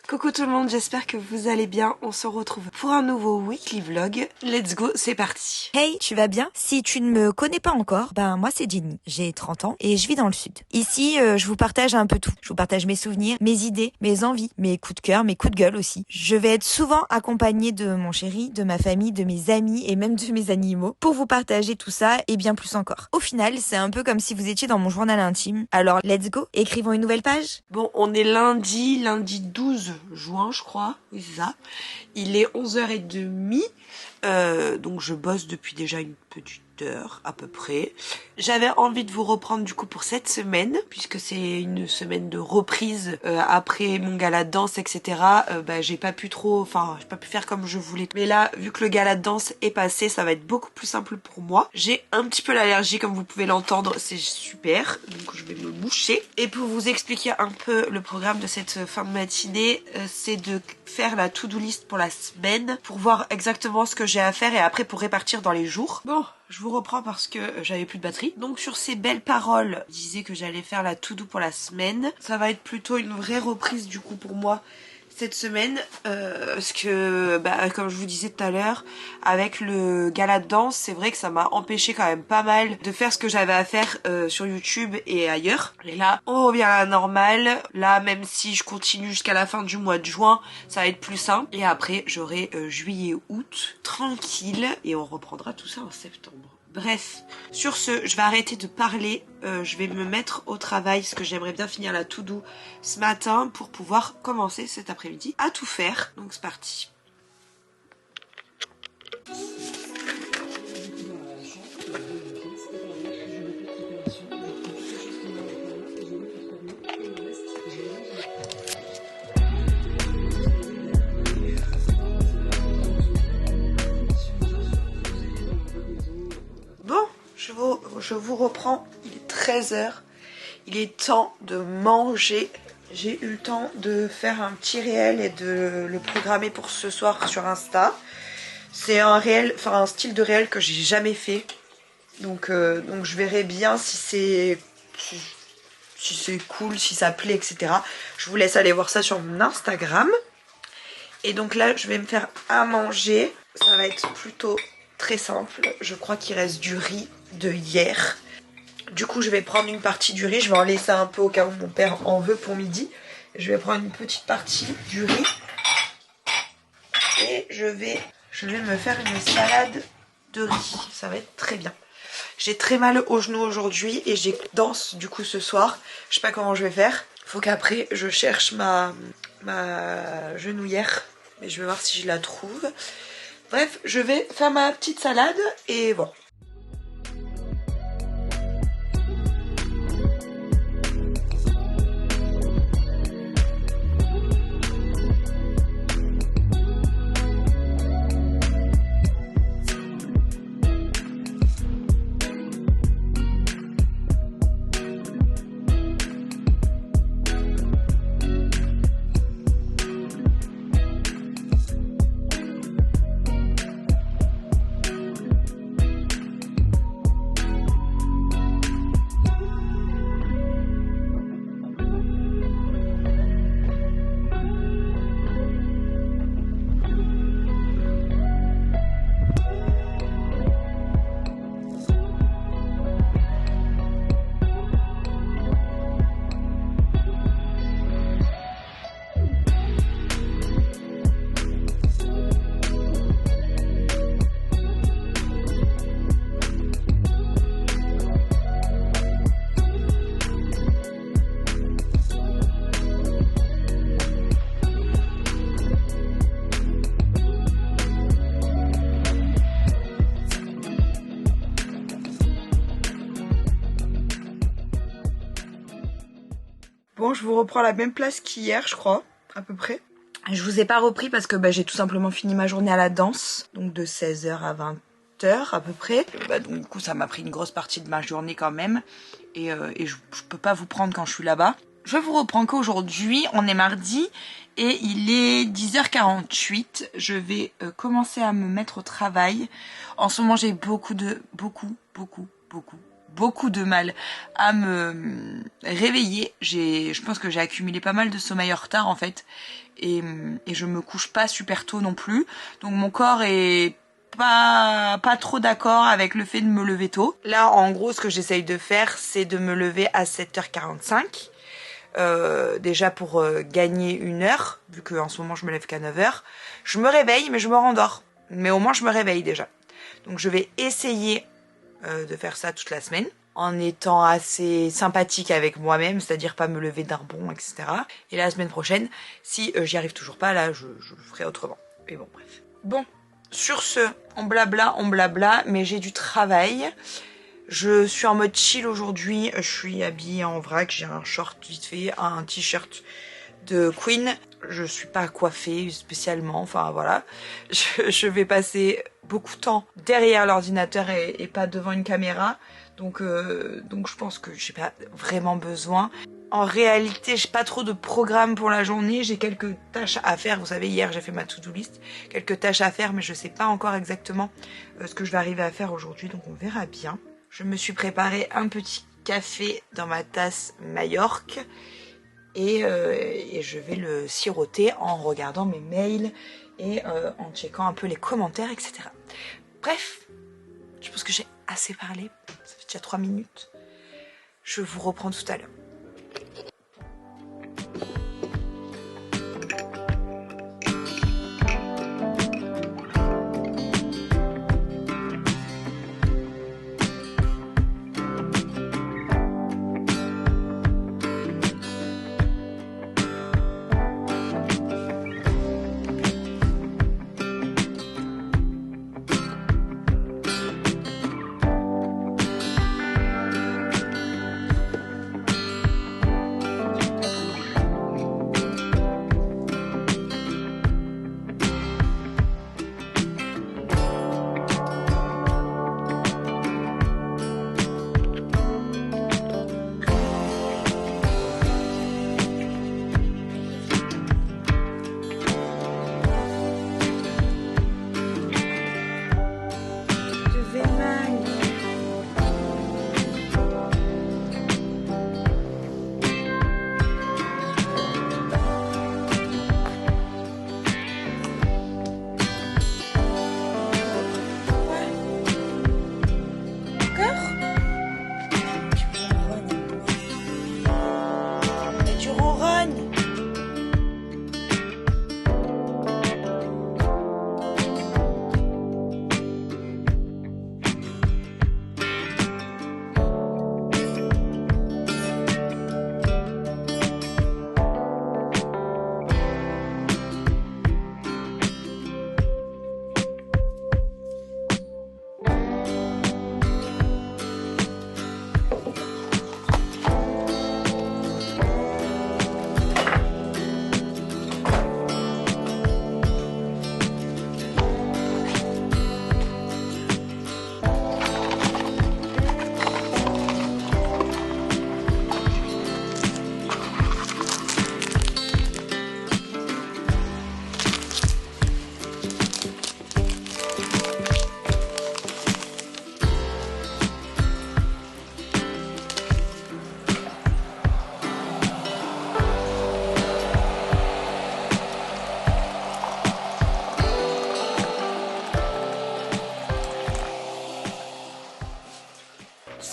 Coucou tout le monde, j'espère que vous allez bien. On se retrouve pour un nouveau weekly vlog. Let's go, c'est parti. Hey, tu vas bien? Si tu ne me connais pas encore, moi c'est Jenny, j'ai 30 ans et je vis dans le sud. Ici, je vous partage un peu tout. Je vous partage mes souvenirs, mes idées, mes envies, mes coups de cœur, mes coups de gueule aussi. Je vais être souvent accompagnée de mon chéri, de ma famille, de mes amis et même de mes animaux pour vous partager tout ça et bien plus encore. Au final, c'est un peu comme si vous étiez dans mon journal intime. Alors, let's go, écrivons une nouvelle page. Bon, on est lundi 12 juin, je crois. Oui, c'est ça. Il est 11h30. Donc je bosse depuis déjà une petite heure à peu près. J'avais envie de vous reprendre du coup pour cette semaine, puisque c'est une semaine de reprise après mon gala de danse, etc. J'ai pas pu faire comme je voulais. Mais là, vu que le gala de danse est passé, ça va être beaucoup plus simple pour moi. J'ai un petit peu l'allergie, comme vous pouvez l'entendre, c'est super. Donc je vais me moucher. Et pour vous expliquer un peu le programme de cette fin de matinée, c'est de faire la to-do list pour la semaine, pour voir exactement ce que j'ai à faire et après pour répartir dans les jours. Bon, je vous reprends parce que j'avais plus de batterie. Donc sur ces belles paroles, je disais que j'allais faire la to-do pour la semaine. Ça va être plutôt une vraie reprise du coup pour moi cette semaine, parce que comme je vous disais tout à l'heure, avec le gala de danse, c'est vrai que ça m'a empêché quand même pas mal de faire ce que j'avais à faire sur YouTube et ailleurs. Et là, on revient à la normale. Là, même si je continue jusqu'à la fin du mois de juin, ça va être plus simple. Et après, j'aurai juillet, août, tranquille, et on reprendra tout ça en septembre. Bref, sur ce, je vais arrêter de parler, je vais me mettre au travail parce que j'aimerais bien finir la to-do ce matin pour pouvoir commencer cet après-midi à tout faire. Donc c'est parti. Je vous reprends, il est 13h, il est temps de manger. J'ai eu le temps de faire un petit réel et de le programmer pour ce soir sur Insta. C'est un réel, un style de réel que j'ai jamais fait. Donc je verrai bien si c'est cool, si ça plaît, etc. Je vous laisse aller voir ça sur mon Instagram. Et donc là, je vais me faire à manger. Ça va être plutôt très simple. Je crois qu'il reste du riz de hier. Du coup, je vais prendre une partie du riz. Je vais en laisser un peu au cas où mon père en veut pour midi. Je vais prendre une petite partie du riz. Et je vais me faire une salade de riz. Ça va être très bien. J'ai très mal au genou aujourd'hui et j'ai danse du coup ce soir. Je sais pas comment je vais faire. Faut qu'après je cherche ma genouillère. Mais je vais voir si je la trouve. Bref, je vais faire ma petite salade et voilà. Bon, je vous reprends la même place qu'hier, je crois, à peu près. Je vous ai pas repris parce que j'ai tout simplement fini ma journée à la danse, donc de 16h à 20h à peu près. Donc du coup, ça m'a pris une grosse partie de ma journée quand même, et je peux pas vous prendre quand je suis là-bas. Je vous reprends qu'aujourd'hui, on est mardi, et il est 10h48. Je vais commencer à me mettre au travail. En ce moment, j'ai beaucoup de mal à me réveiller. Je pense que j'ai accumulé pas mal de sommeil en retard en fait. et je me couche pas super tôt non plus. Donc mon corps est pas trop d'accord avec le fait de me lever tôt. Là, en gros, ce que j'essaye de faire, c'est de me lever à 7h45. Déjà pour gagner 1 heure, vu qu'en ce moment je me lève qu'à 9h. Je me réveille, mais je me rendors. Mais au moins, je me réveille déjà. Donc je vais essayer de faire ça toute la semaine, en étant assez sympathique avec moi-même, c'est-à-dire pas me lever d'un bond, etc. Et la semaine prochaine, si j'y arrive toujours pas, là, je ferai autrement. Mais bon, bref. Bon, sur ce, on blabla, mais j'ai du travail. Je suis en mode chill aujourd'hui, je suis habillée en vrac, j'ai un short vite fait, un t-shirt de Queen. Je suis pas coiffée spécialement, enfin voilà. Je vais passer beaucoup de temps derrière l'ordinateur et pas devant une caméra. Donc je pense que j'ai pas vraiment besoin. En réalité, j'ai pas trop de programme pour la journée. J'ai quelques tâches à faire. Vous savez, hier j'ai fait ma to-do list. Quelques tâches à faire, mais je sais pas encore exactement ce que je vais arriver à faire aujourd'hui. Donc on verra bien. Je me suis préparé un petit café dans ma tasse Majorque. Et je vais le siroter en regardant mes mails et en checkant un peu les commentaires, etc. Bref, je pense que j'ai assez parlé. Ça fait déjà 3 minutes. Je vous reprends tout à l'heure.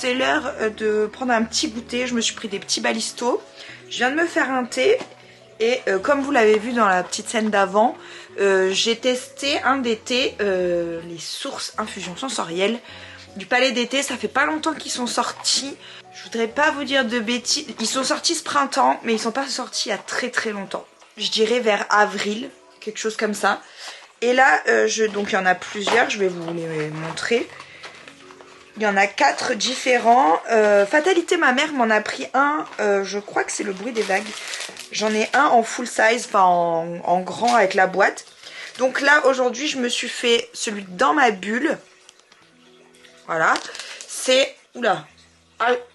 C'est l'heure de prendre un petit goûter. Je me suis pris des petits balistos. Je viens de me faire un thé. Et comme vous l'avez vu dans la petite scène d'avant, j'ai testé un des thés, les sources infusion sensorielle du Palais d'été. Ça fait pas longtemps qu'ils sont sortis. Je voudrais pas vous dire de bêtises. Ils sont sortis ce printemps, mais ils sont pas sortis il y a très longtemps. Je dirais vers avril, quelque chose comme ça. Et là, donc il y en a plusieurs, je vais vous les montrer. Il y en a 4 différents. Fatalité, ma mère m'en a pris un. Je crois que c'est le bruit des vagues. J'en ai un en full size, enfin en grand avec la boîte. Donc là, aujourd'hui, je me suis fait celui dans ma bulle. Voilà. C'est, oula,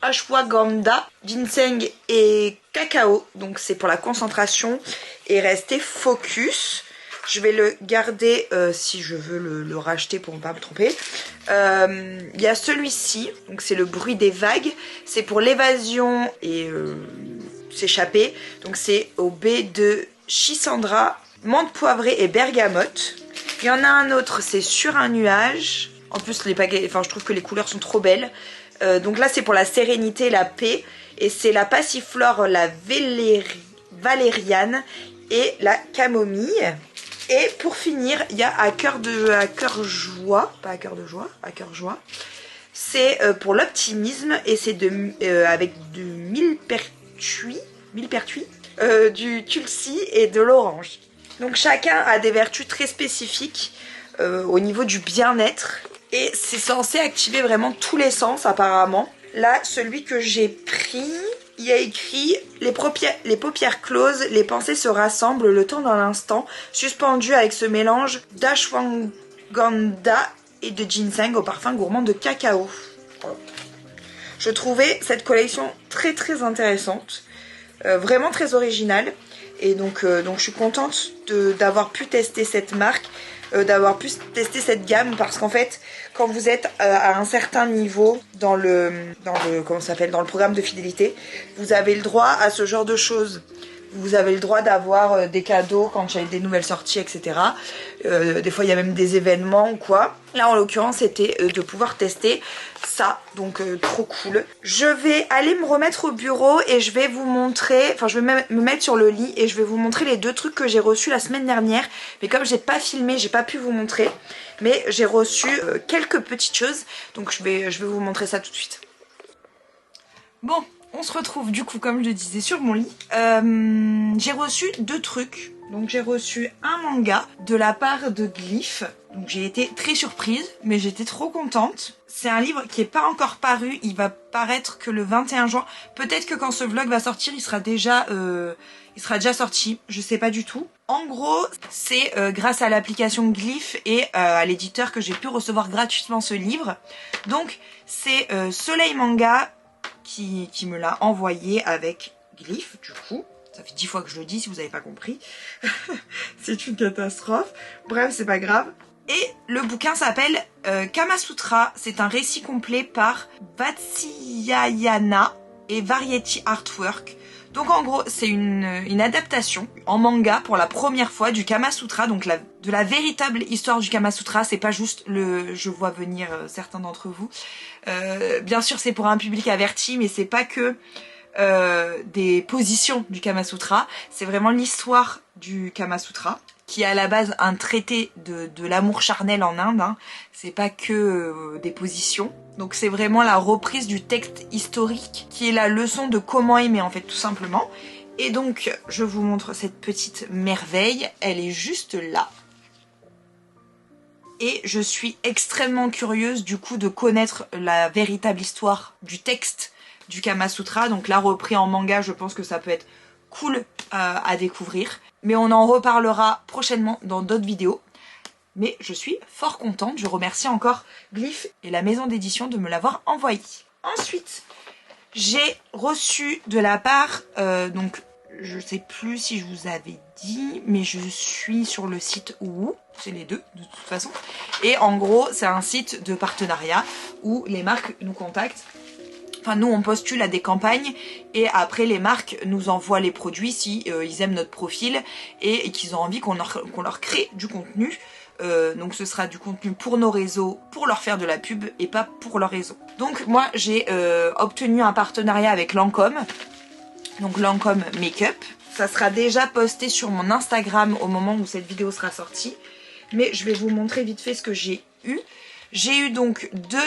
ashwagandha, ginseng et cacao. Donc c'est pour la concentration et rester focus. Je vais le garder si je veux le racheter pour ne pas me tromper. Il y a celui-ci, donc c'est le bruit des vagues. C'est pour l'évasion et s'échapper. Donc c'est au Chisandra, menthe poivrée et bergamote. Il y en a un autre, c'est Sur un nuage. En plus, les paquets, enfin, je trouve que les couleurs sont trop belles. Donc là, c'est pour la sérénité, la paix. Et c'est la passiflore, la valériane et la camomille. Et pour finir, il y a à cœur joie, pas à cœur de joie, à cœur joie. C'est pour l'optimisme et c'est avec du millepertuis, du tulsi et de l'orange. Donc chacun a des vertus très spécifiques au niveau du bien-être. Et c'est censé activer vraiment tous les sens apparemment. Là, celui que j'ai pris, il y a écrit les paupières closes, les pensées se rassemblent le temps d'un instant, suspendues avec ce mélange d'ashwagandha et de ginseng au parfum gourmand de cacao. Je trouvais cette collection très très intéressante, vraiment très originale. Et donc je suis contente d'avoir pu tester cette marque, d'avoir pu tester cette gamme, parce qu'en fait quand vous êtes à un certain niveau dans le programme de fidélité, vous avez le droit à ce genre de choses. Vous avez le droit d'avoir des cadeaux quand il y a des nouvelles sorties, etc. Des fois il y a même des événements ou quoi. Là en l'occurrence c'était de pouvoir tester ça, donc trop cool. Je vais aller me remettre au bureau et je vais vous montrer, enfin je vais me mettre sur le lit et je vais vous montrer les 2 trucs que j'ai reçus la semaine dernière. Mais comme j'ai pas filmé, j'ai pas pu vous montrer. Mais j'ai reçu quelques petites choses, donc je vais vous montrer ça tout de suite. Bon, on se retrouve du coup, comme je le disais, sur mon lit. J'ai reçu 2 trucs. Donc j'ai reçu un manga de la part de Glyph. Donc j'ai été très surprise, mais j'étais trop contente. C'est un livre qui n'est pas encore paru, il va paraître que le 21 juin. Peut-être que quand ce vlog va sortir, il sera déjà sorti, je sais pas du tout. En gros, c'est grâce à l'application Glyph et à l'éditeur que j'ai pu recevoir gratuitement ce livre. Donc c'est Soleil Manga qui me l'a envoyé avec Glyph, du coup. Ça fait 10 fois que je le dis si vous n'avez pas compris. C'est une catastrophe. Bref, c'est pas grave. Et le bouquin s'appelle Kama Sutra. C'est un récit complet par Vatsyayana et Variety Artwork. Donc en gros, c'est une adaptation en manga pour la première fois du Kama Sutra. Donc de la véritable histoire du Kama Sutra. C'est pas juste je vois venir certains d'entre vous. Bien sûr, c'est pour un public averti, mais c'est pas que des positions du Kama Sutra. C'est vraiment l'histoire du Kama Sutra, qui est à la base un traité de l'amour charnel en Inde. Hein. C'est pas que des positions. Donc c'est vraiment la reprise du texte historique qui est la leçon de comment aimer en fait, tout simplement. Et donc je vous montre cette petite merveille. Elle est juste là. Et je suis extrêmement curieuse du coup de connaître la véritable histoire du texte du Kama Sutra. Donc là, repris en manga, je pense que ça peut être cool à découvrir. Mais on en reparlera prochainement dans d'autres vidéos. Mais je suis fort contente. Je remercie encore Glyph et la maison d'édition de me l'avoir envoyé. Ensuite, j'ai reçu de la part... donc, je sais plus si je vous avais dit, mais je suis sur le site Woo. C'est les deux, de toute façon. Et en gros, c'est un site de partenariat où les marques nous contactent. Enfin, nous, on postule à des campagnes et après, les marques nous envoient les produits si ils aiment notre profil et qu'ils ont envie qu'on leur crée du contenu. Donc, ce sera du contenu pour nos réseaux, pour leur faire de la pub et pas pour leur réseau. Donc, moi, j'ai obtenu un partenariat avec Lancôme. Donc, Lancôme Make-up. Ça sera déjà posté sur mon Instagram au moment où cette vidéo sera sortie. Mais je vais vous montrer vite fait ce que j'ai eu. J'ai eu donc 2...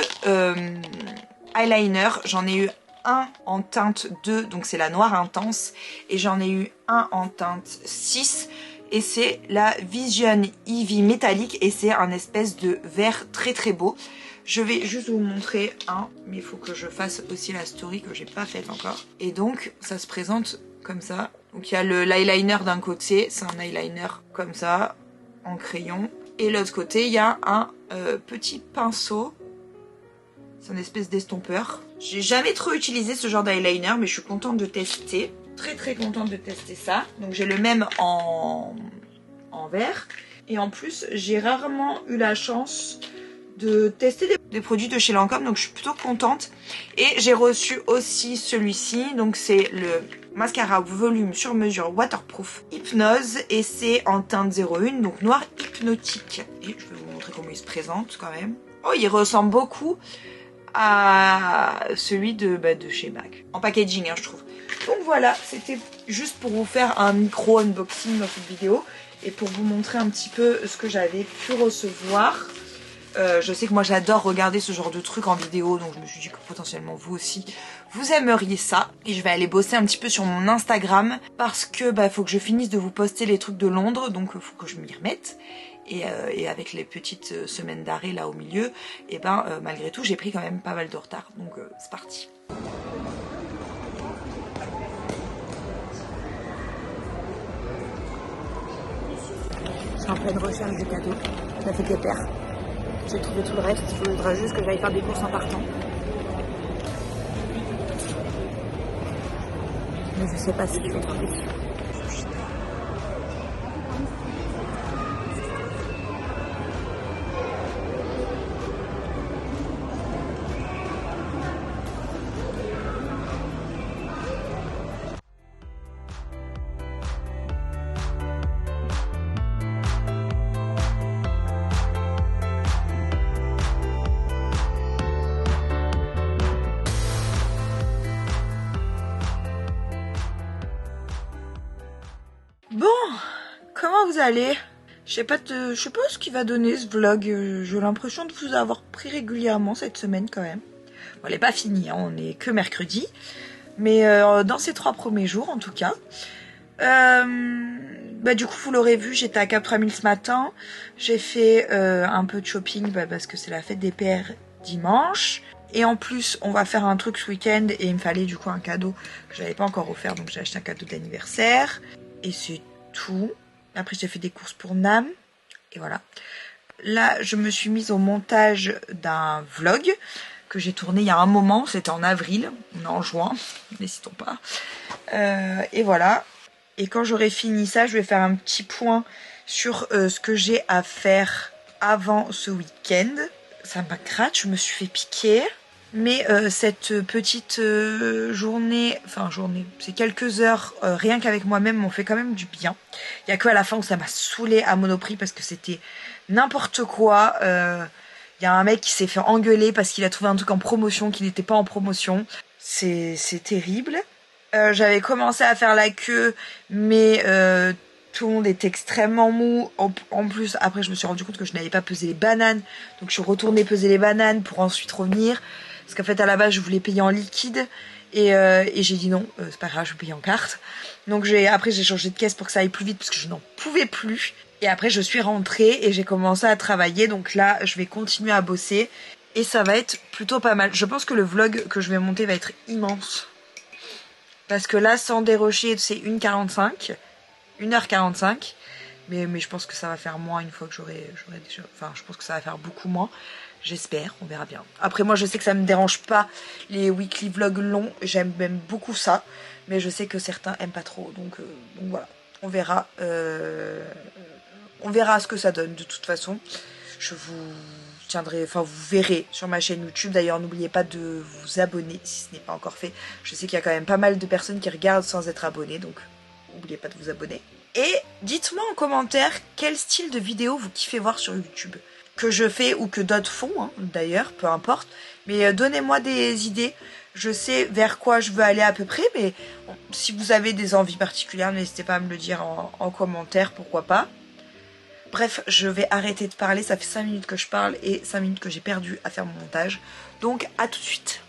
eyeliner, j'en ai eu un en teinte 2, donc c'est la noire intense, et j'en ai eu un en teinte 6, et c'est la Vision Eevee métallique, et c'est un espèce de vert très très beau. Je vais juste vous montrer un, mais il faut que je fasse aussi la story que j'ai pas faite encore. Et donc ça se présente comme ça. Donc il y a l'eyeliner d'un côté, c'est un eyeliner comme ça, en crayon, et l'autre côté il y a un petit pinceau. C'est une espèce d'estompeur. J'ai jamais trop utilisé ce genre d'eyeliner, mais je suis contente de tester. Très très contente de tester ça. Donc j'ai le même en vert. Et en plus, j'ai rarement eu la chance de tester des produits de chez Lancôme, donc je suis plutôt contente. Et j'ai reçu aussi celui-ci, donc c'est le mascara volume sur mesure waterproof Hypnose et c'est en teinte 01, donc noir hypnotique. Et je vais vous montrer comment il se présente quand même. Oh, il ressemble beaucoup à celui de chez MAC. En packaging, hein, je trouve. Donc voilà, c'était juste pour vous faire un micro unboxing dans cette vidéo et pour vous montrer un petit peu ce que j'avais pu recevoir. Je sais que moi j'adore regarder ce genre de trucs en vidéo, donc je me suis dit que potentiellement vous aussi vous aimeriez ça. Et je vais aller bosser un petit peu sur mon Instagram parce que faut que je finisse de vous poster les trucs de Londres, donc faut que je m'y remette. Et avec les petites semaines d'arrêt là au milieu, malgré tout j'ai pris quand même pas mal de retard, donc c'est parti. Je suis en pleine recherche de cadeaux, ça fait des paires. J'ai trouvé tout le reste, il faudra juste que j'aille faire des courses en partant. Mais je sais pas si je vais trouver. Bon, comment vous allez? Je sais pas ce qu'il va donner ce vlog. J'ai l'impression de vous avoir pris régulièrement cette semaine quand même. Bon, elle n'est pas finie, hein, on est que mercredi. Mais dans ces 3 premiers jours en tout cas. Du coup vous l'aurez vu, j'étais à Cap 3000 ce matin. J'ai fait un peu de shopping parce que c'est la fête des pères dimanche. Et en plus on va faire un truc ce week-end et il me fallait du coup un cadeau que j'avais pas encore offert, donc j'ai acheté un cadeau d'anniversaire. Et c'est tout. Après j'ai fait des courses pour Nam. Et voilà. Là je me suis mise au montage d'un vlog que j'ai tourné il y a un moment. C'était en avril. On est en juin. N'hésitons pas. Et voilà. Et quand j'aurai fini ça, je vais faire un petit point sur ce que j'ai à faire avant ce week-end. Ça m'a gratte, je me suis fait piquer. Mais cette petite journée, c'est quelques heures, rien qu'avec moi-même, m'ont fait quand même du bien. Il y a que à la fin où ça m'a saoulée à Monoprix parce que c'était n'importe quoi. Il y a un mec qui s'est fait engueuler parce qu'il a trouvé un truc en promotion qui n'était pas en promotion. C'est terrible. J'avais commencé à faire la queue, mais tout le monde était extrêmement mou. En plus, après, je me suis rendu compte que je n'avais pas pesé les bananes. Donc, je suis retournée peser les bananes pour ensuite revenir. Parce qu'en fait, à la base, je voulais payer en liquide. Et j'ai dit non, c'est pas grave, je vais payer en carte. Donc, après, j'ai changé de caisse pour que ça aille plus vite parce que je n'en pouvais plus. Et après, je suis rentrée et j'ai commencé à travailler. Donc là, je vais continuer à bosser. Et ça va être plutôt pas mal. Je pense que le vlog que je vais monter va être immense. Parce que là, sans dérocher, c'est 1h45. Mais je pense que ça va faire moins une fois que j'aurai déjà... Enfin, je pense que ça va faire beaucoup moins. J'espère, on verra bien. Après, moi, je sais que ça me dérange pas les weekly vlogs longs. J'aime même beaucoup ça. Mais je sais que certains aiment pas trop. Donc voilà, on verra. On verra ce que ça donne de toute façon. Je vous tiendrai, vous verrez sur ma chaîne YouTube. D'ailleurs, n'oubliez pas de vous abonner si ce n'est pas encore fait. Je sais qu'il y a quand même pas mal de personnes qui regardent sans être abonnées. Donc, n'oubliez pas de vous abonner. Et dites-moi en commentaire quel style de vidéo vous kiffez voir sur YouTube. Que je fais ou que d'autres font, hein, d'ailleurs, peu importe. Mais donnez-moi des idées. Je sais vers quoi je veux aller à peu près. Mais si vous avez des envies particulières, n'hésitez pas à me le dire en commentaire, pourquoi pas. Bref, je vais arrêter de parler. Ça fait 5 minutes que je parle et 5 minutes que j'ai perdu à faire mon montage. Donc, à tout de suite.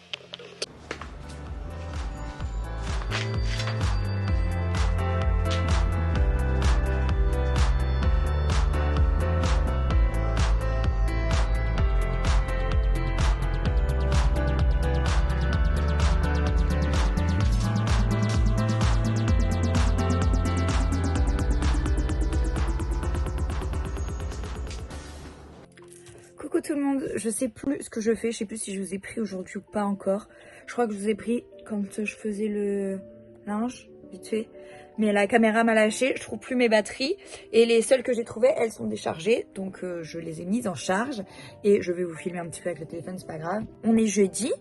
Coucou tout le monde, je sais plus ce que je fais, je sais plus si je vous ai pris aujourd'hui ou pas encore. Je crois que je vous ai pris quand je faisais le linge, vite fait. Mais la caméra m'a lâché, je trouve plus mes batteries. Et les seules que j'ai trouvées, elles sont déchargées. Donc je les ai mises en charge. Et je vais vous filmer un petit peu avec le téléphone, c'est pas grave. On est jeudi.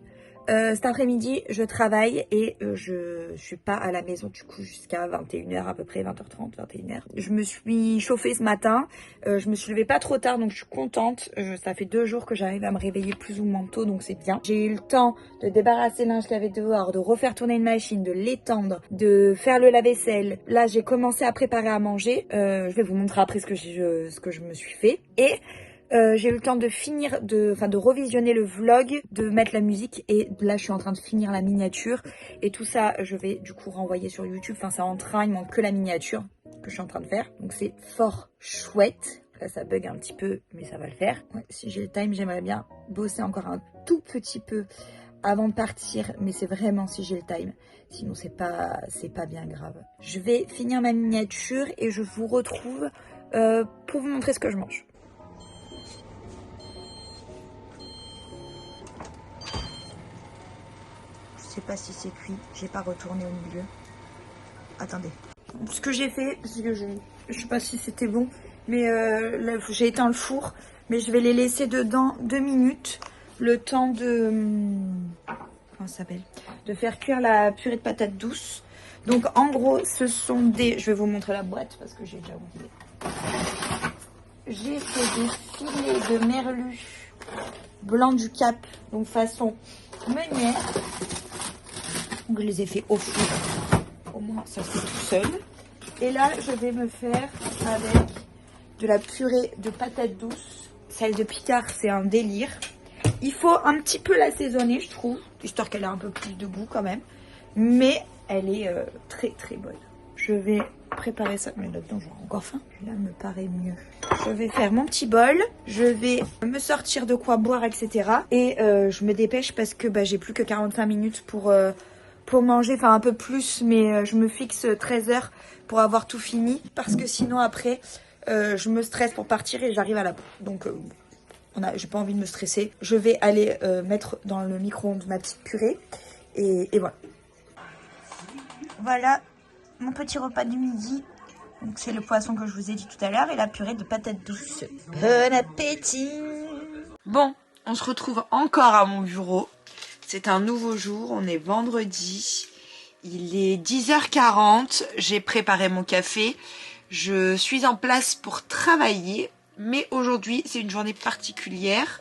Cet après-midi, je travaille et je suis pas à la maison du coup jusqu'à 21h à peu près, 20h30, 21h. Je me suis chauffée ce matin, je me suis levée pas trop tard donc je suis contente. Ça fait 2 jours que j'arrive à me réveiller plus ou moins tôt donc c'est bien. J'ai eu le temps de débarrasser le linge lavé dehors, de refaire tourner une machine, de l'étendre, de faire le lave-vaisselle. Là, j'ai commencé à préparer à manger. Je vais vous montrer après ce que je me suis fait. Et j'ai eu le temps de finir, de revisionner le vlog, de mettre la musique et là je suis en train de finir la miniature et tout ça je vais du coup renvoyer sur YouTube. Enfin ça en train, il manque que la miniature que je suis en train de faire. Donc c'est fort chouette. Là ça bug un petit peu mais ça va le faire. Ouais, si j'ai le time j'aimerais bien bosser encore un tout petit peu avant de partir mais c'est vraiment si j'ai le time. Sinon c'est pas bien grave. Je vais finir ma miniature et je vous retrouve pour vous montrer ce que je mange. Je sais pas si c'est cuit, j'ai pas retourné au milieu. Attendez. Ce que j'ai fait, c'est que je sais pas si c'était bon, mais là, j'ai éteint le four, mais je vais les laisser dedans 2 minutes, le temps de comment ça s'appelle, de faire cuire la purée de patates douces. Donc en gros, ce sont des, je vais vous montrer la boîte parce que j'ai déjà oublié. J'ai fait des filets de merlu blanc du Cap, donc façon meunière. Donc je les ai fait au four. Au moins ça se fait tout seul. Et là je vais me faire avec de la purée de patates douces. Celle de Picard c'est un délire. Il faut un petit peu l'assaisonner je trouve. Histoire qu'elle ait un peu plus de goût quand même. Mais elle est très très bonne. Je vais préparer ça. Mais là-dedans j'aurai encore faim. Là me paraît mieux. Je vais faire mon petit bol. Je vais me sortir de quoi boire etc. Et je me dépêche parce que j'ai plus que 45 minutes pour manger, enfin un peu plus, mais je me fixe 13 heures pour avoir tout fini, parce que sinon après, je me stresse pour partir et j'arrive à la bourre. Donc, j'ai pas envie de me stresser. Je vais aller mettre dans le micro-ondes ma petite purée, et voilà. Voilà mon petit repas du midi. Donc c'est le poisson que je vous ai dit tout à l'heure et la purée de patates douces. Bon appétit! Bon, on se retrouve encore à mon bureau. C'est un nouveau jour, on est vendredi, il est 10h40, j'ai préparé mon café, je suis en place pour travailler, mais aujourd'hui c'est une journée particulière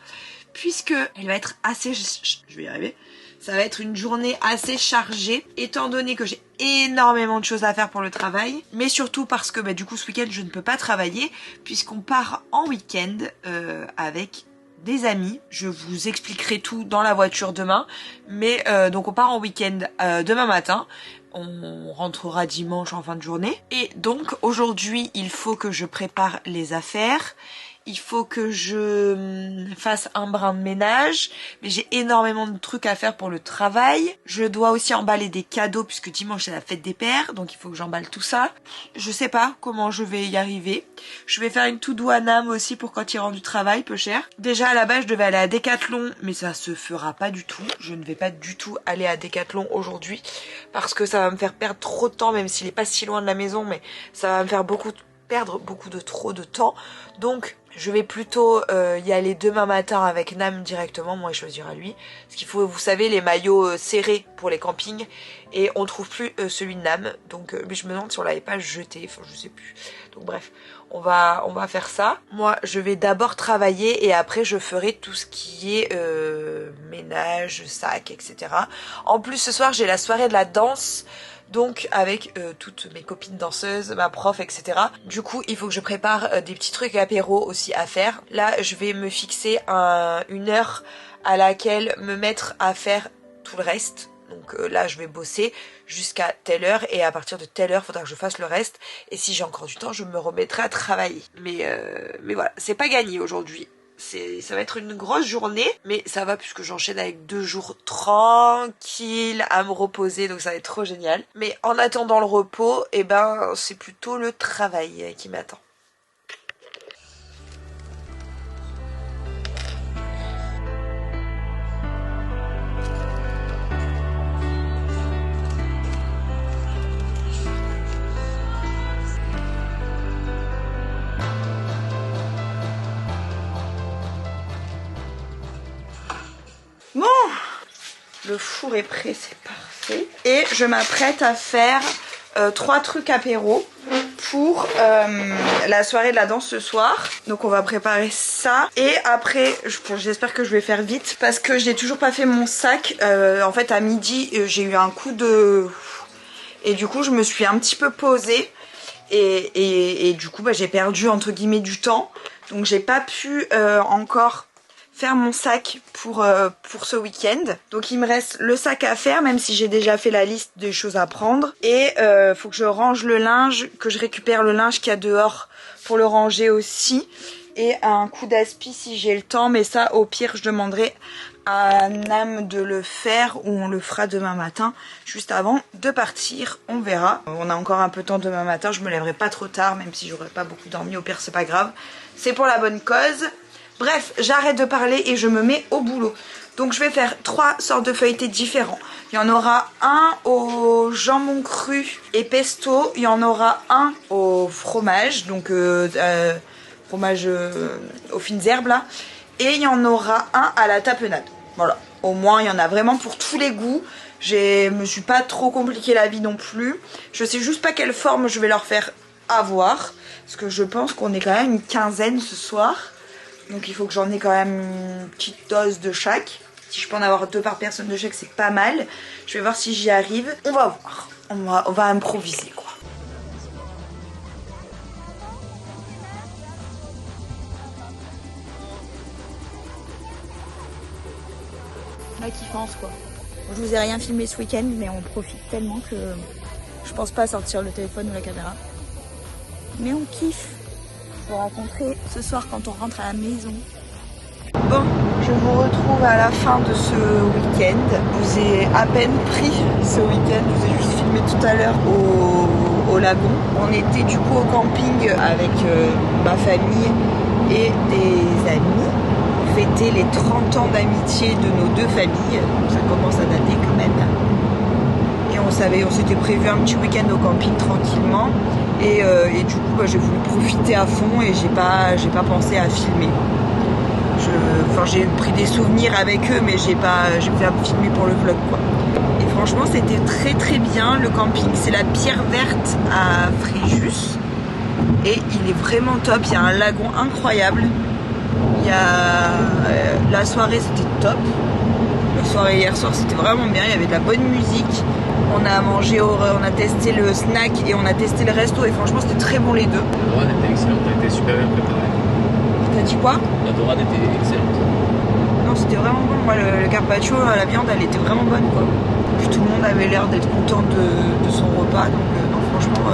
puisque elle va être assez, je vais y arriver, ça va être une journée assez chargée étant donné que j'ai énormément de choses à faire pour le travail, mais surtout parce que du coup ce week-end je ne peux pas travailler puisqu'on part en week-end avec des amis. Je vous expliquerai tout dans la voiture demain, mais donc on part en week-end demain matin, on rentrera dimanche en fin de journée et donc aujourd'hui il faut que je prépare les affaires, il faut que je fasse un brin de ménage, mais j'ai énormément de trucs à faire pour le travail. Je dois aussi emballer des cadeaux puisque dimanche c'est la fête des pères, donc il faut que j'emballe tout ça. Je sais pas comment je vais y arriver. Je vais faire une to-do à Nam aussi pour quand il rentre du travail, peu cher. Déjà à la base je devais aller à Decathlon, mais ça se fera pas du tout. Je ne vais pas du tout aller à Decathlon aujourd'hui parce que ça va me faire perdre trop de temps, même s'il est pas si loin de la maison, mais ça va me faire perdre beaucoup de trop de temps. Donc je vais plutôt y aller demain matin avec Nam directement, moi il choisira lui. Parce qu'il faut, vous savez, les maillots serrés pour les campings. Et on trouve plus celui de Nam. Donc mais je me demande si on l'avait pas jeté, enfin je sais plus. Donc bref, on va faire ça. Moi je vais d'abord travailler et après je ferai tout ce qui est ménage, sac, etc. En plus ce soir j'ai la soirée de la danse. Donc avec toutes mes copines danseuses, ma prof, etc. Du coup il faut que je prépare des petits trucs apéro aussi à faire. Là je vais me fixer une heure à laquelle me mettre à faire tout le reste. Donc là je vais bosser jusqu'à telle heure et à partir de telle heure il faudra que je fasse le reste. Et si j'ai encore du temps je me remettrai à travailler. Mais voilà, c'est pas gagné aujourd'hui. Ça va être une grosse journée, mais ça va puisque j'enchaîne avec 2 jours tranquilles à me reposer, donc ça va être trop génial. Mais en attendant le repos, c'est plutôt le travail qui m'attend. Bon, Le four est prêt, c'est parfait. Et je m'apprête à faire 3 trucs apéro pour la soirée de la danse ce soir. Donc on va préparer ça. Et après, j'espère que je vais faire vite parce que je n'ai toujours pas fait mon sac. En fait, à midi, j'ai eu un coup de... Et du coup, je me suis un petit peu posée. Et du coup, j'ai perdu entre guillemets du temps. Donc j'ai pas pu encore faire mon sac pour ce week-end. Donc il me reste le sac à faire, même si j'ai déjà fait la liste des choses à prendre. Et faut que je range le linge, que je récupère le linge qu'il y a dehors pour le ranger aussi. Et un coup d'aspi si j'ai le temps, mais ça au pire je demanderai à Nam de le faire ou on le fera demain matin, juste avant de partir, on verra. On a encore un peu de temps demain matin, je me lèverai pas trop tard, même si j'aurais pas beaucoup dormi, au pire c'est pas grave. C'est pour la bonne cause. Bref, j'arrête de parler et je me mets au boulot. Donc je vais faire 3 sortes de feuilletés différents. Il y en aura un au jambon cru et pesto. Il y en aura un au fromage, donc fromage aux fines herbes là. Et il y en aura un à la tapenade. Voilà, au moins il y en a vraiment pour tous les goûts. Je me suis pas trop compliqué la vie non plus. Je sais juste pas quelle forme je vais leur faire avoir. Parce que je pense qu'on est quand même une quinzaine ce soir. Donc il faut que j'en ai quand même une petite dose de chaque. Si je peux en avoir 2 par personne de chaque, c'est pas mal. Je vais voir si j'y arrive. On va voir. On va improviser quoi. La kiffance quoi. Je vous ai rien filmé ce week-end, mais on profite tellement que je pense pas sortir le téléphone ou la caméra. Mais on kiffe. Vous rencontrer ce soir quand on rentre à la maison. Bon, je vous retrouve à la fin de ce week-end. Je vous ai à peine pris ce week-end. Je vous ai juste filmé tout à l'heure au lagon. On était du coup au camping avec ma famille et des amis. On fêtait les 30 ans d'amitié de nos 2 familles. Ça commence à dater quand même. Et on s'était prévu un petit week-end au camping tranquillement. Et du coup j'ai voulu profiter à fond et j'ai pas pensé à filmer. J'ai pris des souvenirs avec eux, mais j'ai pas filmé pour le vlog quoi. Et franchement c'était très très bien. Le camping c'est la Pierre Verte à Fréjus et il est vraiment top. Il y a un lagon incroyable. Il y a la soirée c'était top. La soirée hier soir c'était vraiment bien. Il y avait de la bonne musique. On a mangé, on a testé le snack et on a testé le resto et franchement c'était très bon les deux. La dorade était excellente, elle était super bien préparée. T'as dit quoi? La dorade était excellente. Non c'était vraiment bon, moi le carpaccio, la viande elle était vraiment bonne quoi. Puis tout le monde avait l'air d'être content de son repas donc non franchement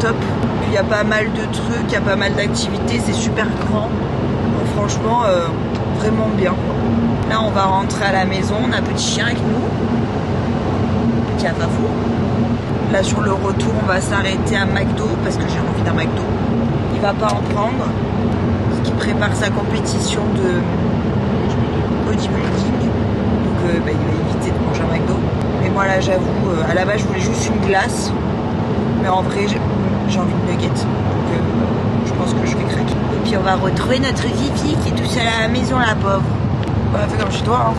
top. Puis il y a pas mal de trucs, il y a pas mal d'activités, c'est super grand. Donc franchement vraiment bien quoi. Là on va rentrer à la maison, on a un petit chien avec nous. Petit Afafou. Là sur le retour on va s'arrêter à McDo parce que j'ai envie d'un McDo. Il va pas en prendre parce qu'il prépare sa compétition de bodybuilding donc il va éviter de manger un McDo. Mais moi là j'avoue à la base je voulais juste une glace mais en vrai j'ai envie de nuggets donc je pense que je vais craquer. Et puis on va retrouver notre Vivi qui est tout seul à la maison la pauvre. On va faire comme chez toi hein.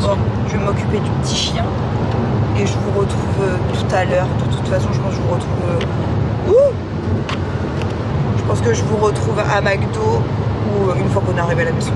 Bon, je vais m'occuper du petit chien et je vous retrouve tout à l'heure. De toute façon, je pense que je vous retrouve. Je pense que je vous retrouve à McDo ou une fois qu'on est arrivé à la maison.